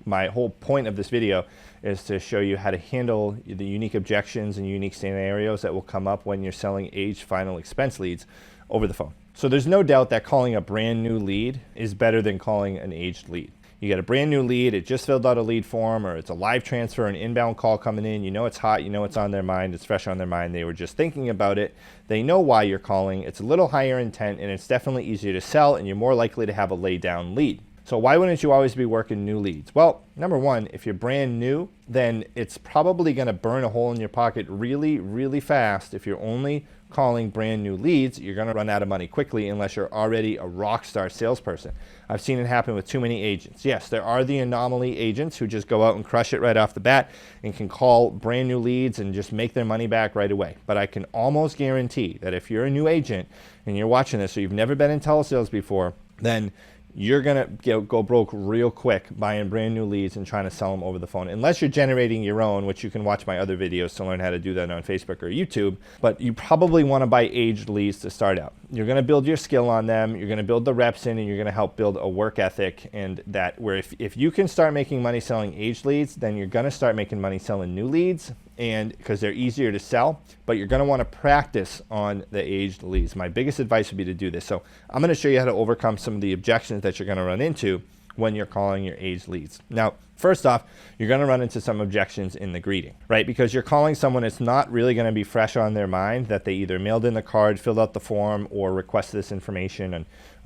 My whole point of this video is to show you how to handle the unique objections and unique scenarios that will come up when you're selling aged final expense leads over the phone. So there's no doubt that calling a brand new lead is better than calling an aged lead. You get a brand new lead, it just filled out a lead form, or it's a live transfer, an inbound call coming in, you know it's hot, you know it's on their mind, it's fresh on their mind, they were just thinking about it, they know why you're calling, it's a little higher intent, and it's definitely easier to sell, and you're more likely to have a lay down lead. So why wouldn't you always be working new leads? Well, number one, if you're brand new, then it's probably gonna burn a hole in your pocket really, really fast. If you're only calling brand new leads, you're gonna run out of money quickly unless you're already a rock star salesperson. I've seen it happen with too many agents. Yes, there are the anomaly agents who just go out and crush it right off the bat and can call brand new leads and just make their money back right away. But I can almost guarantee that if you're a new agent and you're watching this, or you've never been in telesales before, then you're gonna go broke real quick buying brand new leads and trying to sell them over the phone, unless you're generating your own, which you can watch my other videos to learn how to do that on Facebook or YouTube. But you probably want to buy aged leads to start out. You're going to build your skill on them, you're going to build the reps in, and you're going to help build a work ethic, and that where if you can start making money selling aged leads, then you're going to start making money selling new leads, and because they're easier to sell, but you're going to want to practice on the aged leads. My biggest advice would be to do this. So I'm going to show you how to overcome some of the objections that you're going to run into when you're calling your aged leads. Now, first off, you're going to run into some objections in the greeting, right? Because you're calling someone that's not really going to be fresh on their mind, that they either mailed in the card, filled out the form, or requested this information and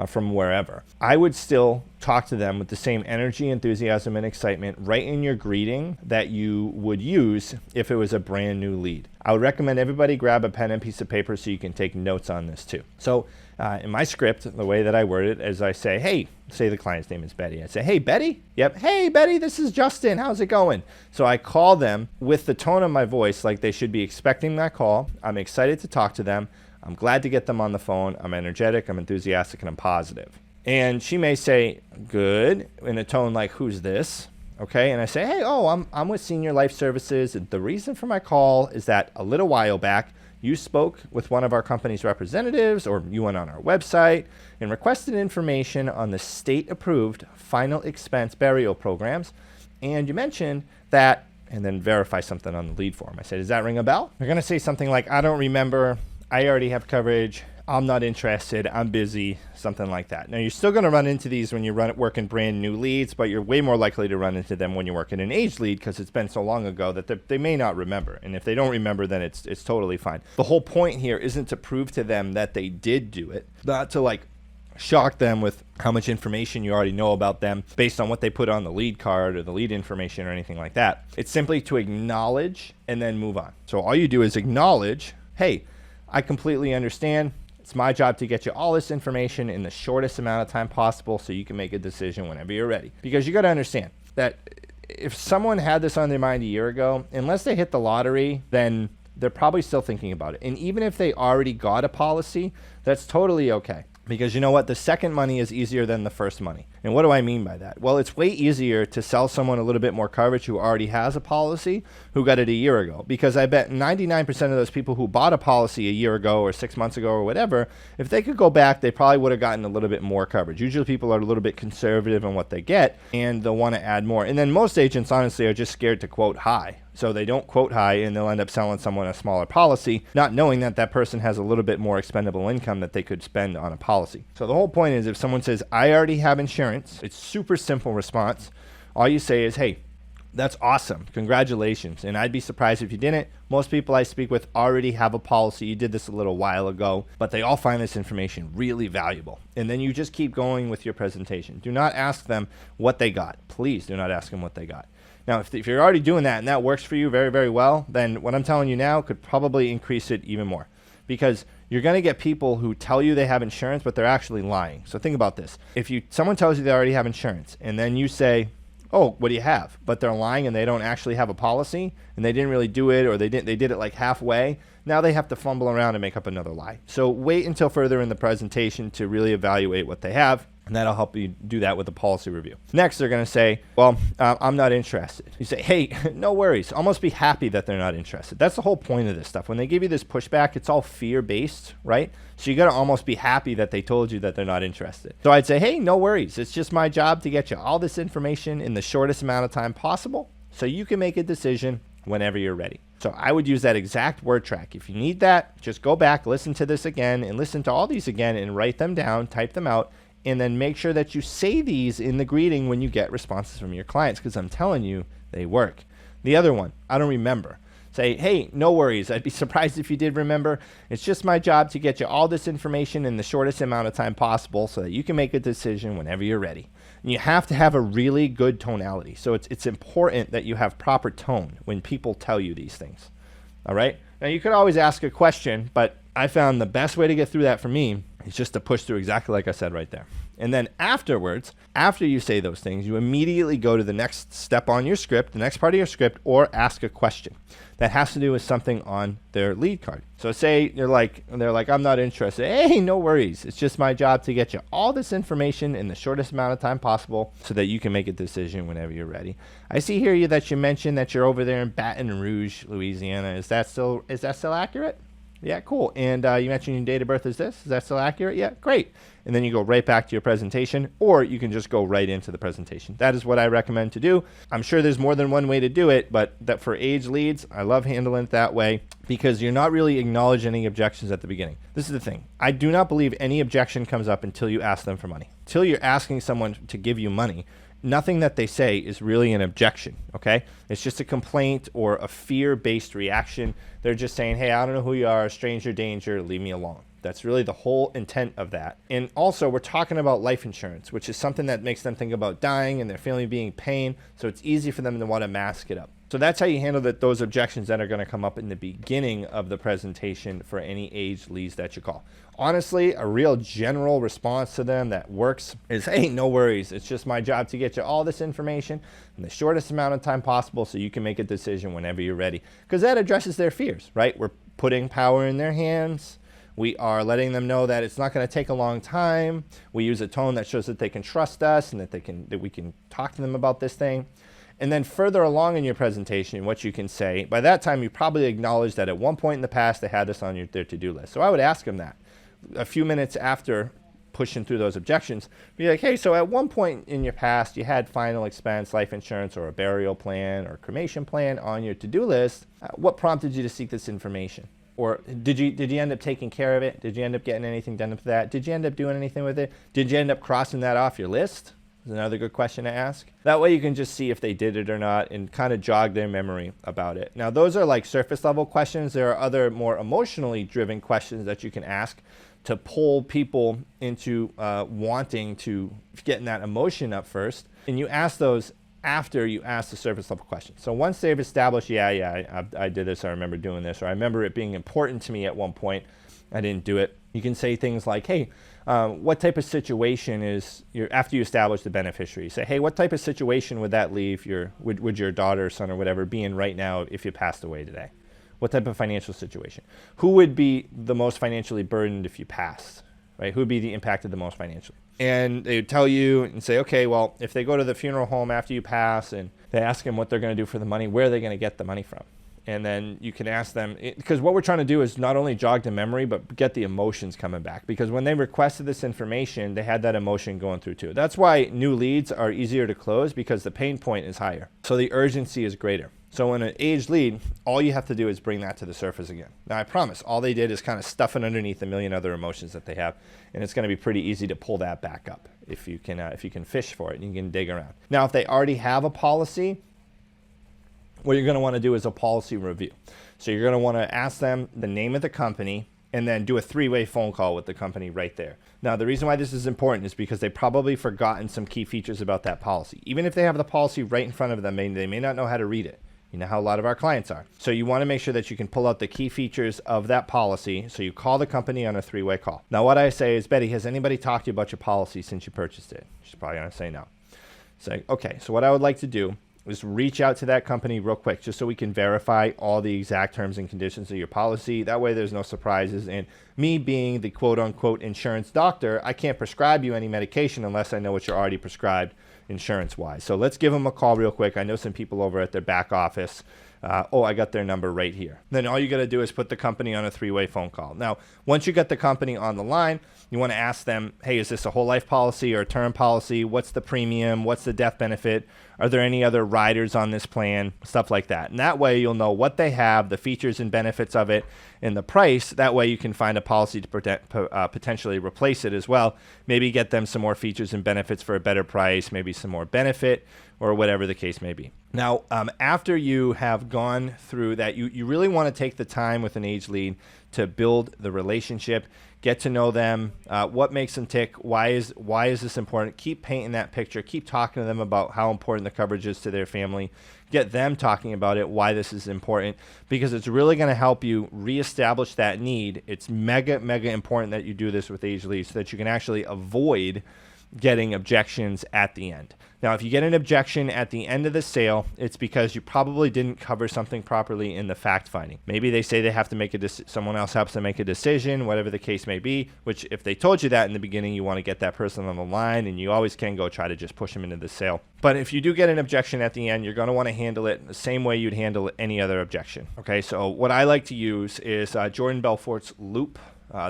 from wherever. I would still talk to them with the same energy, enthusiasm, and excitement right in your greeting that you would use if it was a brand new lead. I would recommend everybody grab a pen and piece of paper so you can take notes on this too. So in my script, the way that I word it is I say, hey, say the client's name is Betty. I say, hey, Betty? Yep. Hey, Betty, this is Justin. How's it going? So I call them with the tone of my voice like they should be expecting that call. I'm excited to talk to them. I'm glad to get them on the phone. I'm energetic, I'm enthusiastic, and I'm positive. And she may say, good, in a tone like, who's this? Okay, and I say, hey, I'm with Senior Life Services. The reason for my call is that a little while back, you spoke with one of our company's representatives, or you went on our website and requested information on the state-approved final expense burial programs. And you mentioned that, and then verify something on the lead form. I said, does that ring a bell? They're gonna say something like, I don't remember, I already have coverage, I'm not interested, I'm busy, something like that. Now, you're still going to run into these when you're working brand new leads, but you're way more likely to run into them when you're working an aged lead because it's been so long ago that they may not remember. And if they don't remember, then it's totally fine. The whole point here isn't to prove to them that they did do it, not to shock them with how much information you already know about them based on what they put on the lead card or the lead information or anything like that. It's simply to acknowledge and then move on. So all you do is acknowledge, hey, I completely understand. It's my job to get you all this information in the shortest amount of time possible so you can make a decision whenever you're ready. Because you got to understand that if someone had this on their mind a year ago, unless they hit the lottery, then they're probably still thinking about it. And even if they already got a policy, that's totally okay. Because you know what? The second money is easier than the first money. And what do I mean by that? Well, it's way easier to sell someone a little bit more coverage who already has a policy who got it a year ago. Because I bet 99% of those people who bought a policy a year ago or 6 months ago or whatever, if they could go back, they probably would have gotten a little bit more coverage. Usually people are a little bit conservative in what they get and they'll want to add more. And then most agents, honestly, are just scared to quote high. So they don't quote high and they'll end up selling someone a smaller policy, not knowing that that person has a little bit more expendable income that they could spend on a policy. So the whole point is if someone says, I already have insurance, it's super simple response. All you say is, hey, that's awesome. Congratulations. And I'd be surprised if you didn't. Most people I speak with already have a policy. You did this a little while ago, but they all find this information really valuable. And then you just keep going with your presentation. Do not ask them what they got. Please do not ask them what they got. Now, if you're already doing that and that works for you very, very well, then what I'm telling you now could probably increase it even more. Because you're going to get people who tell you they have insurance, but they're actually lying. So think about this. If someone tells you they already have insurance, and then you say, oh, what do you have? But they're lying and they don't actually have a policy, and they didn't really do it, or they did it like halfway, now they have to fumble around and make up another lie. So wait until further in the presentation to really evaluate what they have. And that'll help you do that with the policy review. Next, they're going to say, well, I'm not interested. You say, hey, no worries. Almost be happy that they're not interested. That's the whole point of this stuff. When they give you this pushback, it's all fear-based, right? So you got to almost be happy that they told you that they're not interested. So I'd say, hey, no worries. It's just my job to get you all this information in the shortest amount of time possible so you can make a decision whenever you're ready. So I would use that exact word track. If you need that, just go back, listen to this again, and listen to all these again and write them down, type them out, and then make sure that you say these in the greeting when you get responses from your clients, because I'm telling you, they work. The other one, I don't remember. Say, hey, no worries. I'd be surprised if you did remember. It's just my job to get you all this information in the shortest amount of time possible so that you can make a decision whenever you're ready. And you have to have a really good tonality. So it's important that you have proper tone when people tell you these things. All right? Now, you could always ask a question, but I found the best way to get through that for me is just to push through exactly like I said right there. And then afterwards, after you say those things, you immediately go to the next step on your script, the next part of your script, or ask a question that has to do with something on their lead card. So say they're like, I'm not interested. Hey, no worries. It's just my job to get you all this information in the shortest amount of time possible so that you can make a decision whenever you're ready. I see here that you mentioned that you're over there in Baton Rouge, Louisiana. Is that still accurate? Yeah, cool. And you mentioned your date of birth is this. Is that still accurate? Yeah, great. And then you go right back to your presentation, or you can just go right into the presentation. That is what I recommend to do. I'm sure there's more than one way to do it, but that for age leads, I love handling it that way because you're not really acknowledging any objections at the beginning. This is the thing. I do not believe any objection comes up until you ask them for money. Until you're asking someone to give you money, nothing that they say is really an objection, okay? It's just a complaint or a fear-based reaction. They're just saying, hey, I don't know who you are, stranger danger, leave me alone. That's really the whole intent of that. And also, we're talking about life insurance, which is something that makes them think about dying and their family being in pain, so it's easy for them to want to mask it up. So that's how you handle those objections that are going to come up in the beginning of the presentation for any age leads that you call. Honestly, a real general response to them that works is, hey, no worries. It's just my job to get you all this information in the shortest amount of time possible so you can make a decision whenever you're ready. Because that addresses their fears, right? We're putting power in their hands. We are letting them know that it's not going to take a long time. We use a tone that shows that they can trust us and that we can talk to them about this thing. And then further along in your presentation, what you can say, by that time you probably acknowledge that at one point in the past they had this on their to-do list. So I would ask them that. A few minutes after pushing through those objections, be like, hey, so at one point in your past you had final expense, life insurance, or a burial plan or cremation plan on your to-do list. What prompted you to seek this information? Or did you end up taking care of it? Did you end up getting anything done with that? Did you end up doing anything with it? Did you end up crossing that off your list? Is another good question to ask. That way you can just see if they did it or not and kind of jog their memory about it. Now, those are like surface level questions. There are other more emotionally driven questions that you can ask to pull people into wanting to get that emotion up first. And you ask those after you ask the surface level question. So once they've established, I did this, I remember doing this, or I remember it being important to me at one point, I didn't do it. You can say things like, hey, what type of situation is after you establish the beneficiary? Say, hey, what type of situation would that leave would your daughter or son or whatever be in right now if you passed away today? What type of financial situation? Who would be the most financially burdened if you passed? Right? Who would be the impacted the most financially? And they would tell you and say, okay, well, if they go to the funeral home after you pass and they ask them what they're going to do for the money, where are they going to get the money from? And then you can ask them, because what we're trying to do is not only jog the memory, but get the emotions coming back. Because when they requested this information, they had that emotion going through too. That's why new leads are easier to close, because the pain point is higher. So the urgency is greater. So in an aged lead, all you have to do is bring that to the surface again. Now, I promise, all they did is kind of stuff it underneath a million other emotions that they have, and it's going to be pretty easy to pull that back up if you can fish for it and you can dig around. Now, if they already have a policy, what you're going to want to do is a policy review. So you're going to want to ask them the name of the company and then do a 3-way phone call with the company right there. Now, the reason why this is important is because they've probably forgotten some key features about that policy. Even if they have the policy right in front of them, they may not know how to read it. You know how a lot of our clients are. So you want to make sure that you can pull out the key features of that policy. So you call the company on a 3-way call. Now, what I say is, Betty, has anybody talked to you about your policy since you purchased it? She's probably going to say no. Say, okay, so what I would like to do is reach out to that company real quick just so we can verify all the exact terms and conditions of your policy. That way there's no surprises. And me being the quote unquote insurance doctor, I can't prescribe you any medication unless I know what you're already prescribed insurance wise. So let's give them a call real quick. I know some people over at their back office. I got their number right here. Then all you got to do is put the company on a 3-way phone call. Now, once you get the company on the line, you want to ask them, hey, is this a whole life policy or a term policy? What's the premium? What's the death benefit? Are there any other riders on this plan? Stuff like that. And that way you'll know what they have, the features and benefits of it, and the price. That way you can find a policy to potentially replace it as well. Maybe get them some more features and benefits for a better price, maybe some more benefit, or whatever the case may be. Now, after you have gone through that, you really want to take the time with an age lead to build the relationship, get to know them, what makes them tick, why is this important. Keep painting that picture, keep talking to them about how important the coverage is to their family, get them talking about it, why this is important, because it's really going to help you reestablish that need. It's mega important that you do this with age leads so that you can actually avoid getting objections at the end. Now, if you get an objection at the end of the sale, it's because you probably didn't cover something properly in the fact finding. Maybe they say they have to make someone else helps them make a decision, whatever the case may be, which if they told you that in the beginning, you want to get that person on the line, and you always can go try to just push them into the sale. But if you do get an objection at the end, you're going to want to handle it the same way you'd handle any other objection. Okay, so what I like to use is Jordan Belfort's Loop.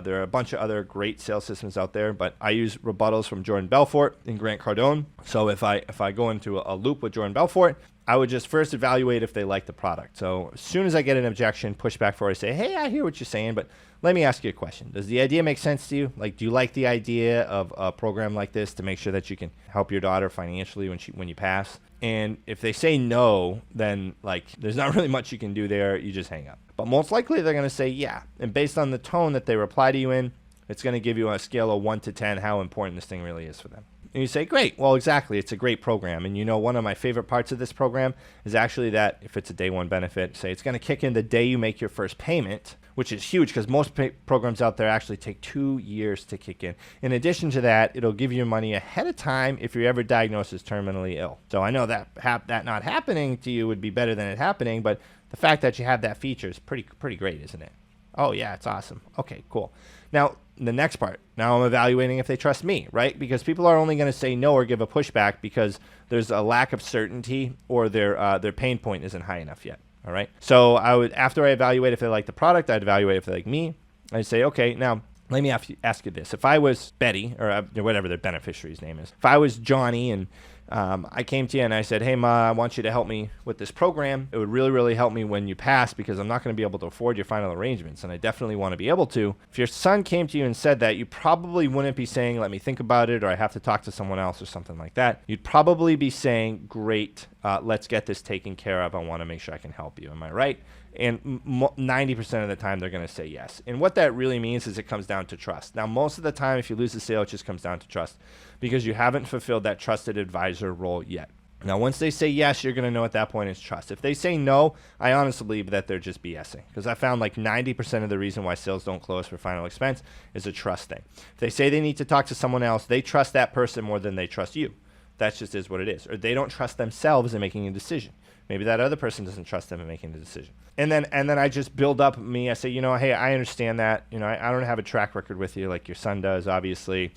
There are a bunch of other great sales systems out there, but I use rebuttals from Jordan Belfort and Grant Cardone. So if I go into a loop with Jordan Belfort, I would just first evaluate if they like the product. So as soon as I get an objection, push back for it, I say, hey, I hear what you're saying, but let me ask you a question. Does the idea make sense to you? Like, do you like the idea of a program like this to make sure that you can help your daughter financially when you pass? And if they say no, then like there's not really much you can do there. You just hang up. But most likely they're going to say yeah. And based on the tone that they reply to you in, it's going to give you on a scale of 1 to 10 how important this thing really is for them. And you say, great, well, exactly, it's a great program. And you know, one of my favorite parts of this program is actually that if it's a day one benefit, say it's going to kick in the day you make your first payment, which is huge because most programs out there actually take 2 years to kick in. In addition to that, it'll give you money ahead of time if you're ever diagnosed as terminally ill. So I know that that not happening to you would be better than it happening, but the fact that you have that feature is pretty great, isn't it? Oh, yeah, it's awesome. Okay, cool. Now, the next part. Now I'm evaluating if they trust me, right? Because people are only going to say no or give a pushback because there's a lack of certainty or their pain point isn't high enough yet. All right. So after I evaluate if they like the product, I'd evaluate if they like me. I'd say, okay, now let me ask you this. If I was Betty or whatever their beneficiary's name is, if I was Johnny and I came to you and I said, hey, Ma, I want you to help me with this program. It would really help me when you pass because I'm not going to be able to afford your final arrangements, and I definitely want to be able to. If your son came to you and said that, you probably wouldn't be saying, let me think about it, or I have to talk to someone else or something like that. You'd probably be saying, great, let's get this taken care of. I want to make sure I can help you. Am I right? And 90% of the time, they're going to say yes. And what that really means is it comes down to trust. Now, most of the time, if you lose the sale, it just comes down to trust because you haven't fulfilled that trusted advisor role yet. Now, once they say yes, you're going to know at that point it's trust. If they say no, I honestly believe that they're just BSing because I found like 90% of the reason why sales don't close for final expense is a trust thing. If they say they need to talk to someone else, they trust that person more than they trust you. That just is what it is. Or they don't trust themselves in making a decision. Maybe that other person doesn't trust them in making the decision. And then I just build up me. I say, hey, I understand that. I don't have a track record with you like your son does, obviously.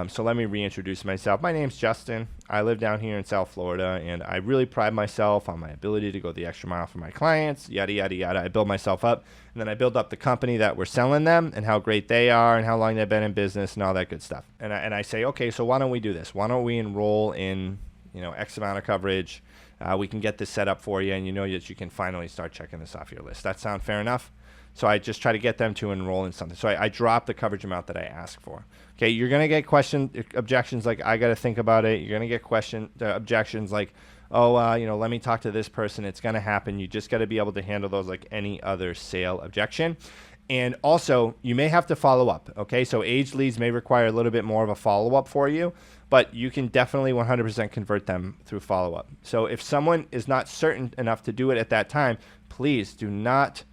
So let me reintroduce myself. My name's Justin. I live down here in South Florida, and I really pride myself on my ability to go the extra mile for my clients, yada, yada, yada. I build myself up, and then I build up the company that we're selling them and how great they are and how long they've been in business and all that good stuff. And I say, okay, so why don't we do this? Why don't we enroll in, X amount of coverage? We can get this set up for you, and that you can finally start checking this off your list. That sound fair enough? So I just try to get them to enroll in something. So I drop the coverage amount that I ask for. Okay, you're going to get objections like, I got to think about it. You're going to get objections like, let me talk to this person. It's going to happen. You just got to be able to handle those like any other sale objection. And also, you may have to follow up, okay? So age leads may require a little bit more of a follow-up for you, but you can definitely 100% convert them through follow-up. So if someone is not certain enough to do it at that time, please do not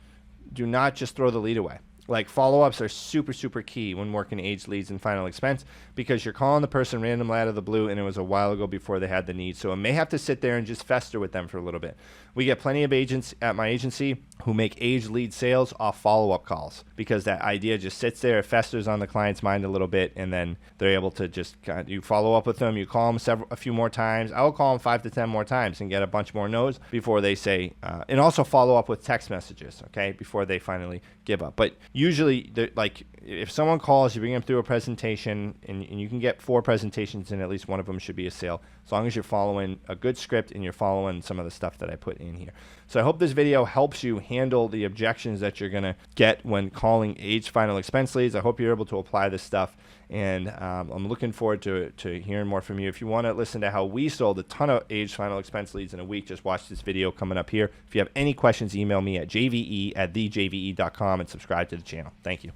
just throw the lead away. Like follow-ups are super, super key when working aged leads and final expense, because you're calling the person randomly out of the blue and it was a while ago before they had the need. So it may have to sit there and just fester with them for a little bit. We get plenty of agents at my agency who make aged lead sales off follow-up calls, because that idea just sits there, it festers on the client's mind a little bit, and then they're able to just you follow up with them, you call them a few more times. I will call them 5 to 10 more times and get a bunch more no's before they say, and also follow up with text messages, okay, before they finally give up. But usually, like, if someone calls, you bring them through a presentation, and you can get 4 presentations, and at least one of them should be a sale, as long as you're following a good script and you're following some of the stuff that I put in here. So I hope this video helps you handle the objections that you're going to get when calling aged final expense leads. I hope you're able to apply this stuff, and I'm looking forward to hearing more from you. If you want to listen to how we sold a ton of aged final expense leads in a week, just watch this video coming up here. If you have any questions, email me at jve@thejve.com and subscribe to the channel. Thank you.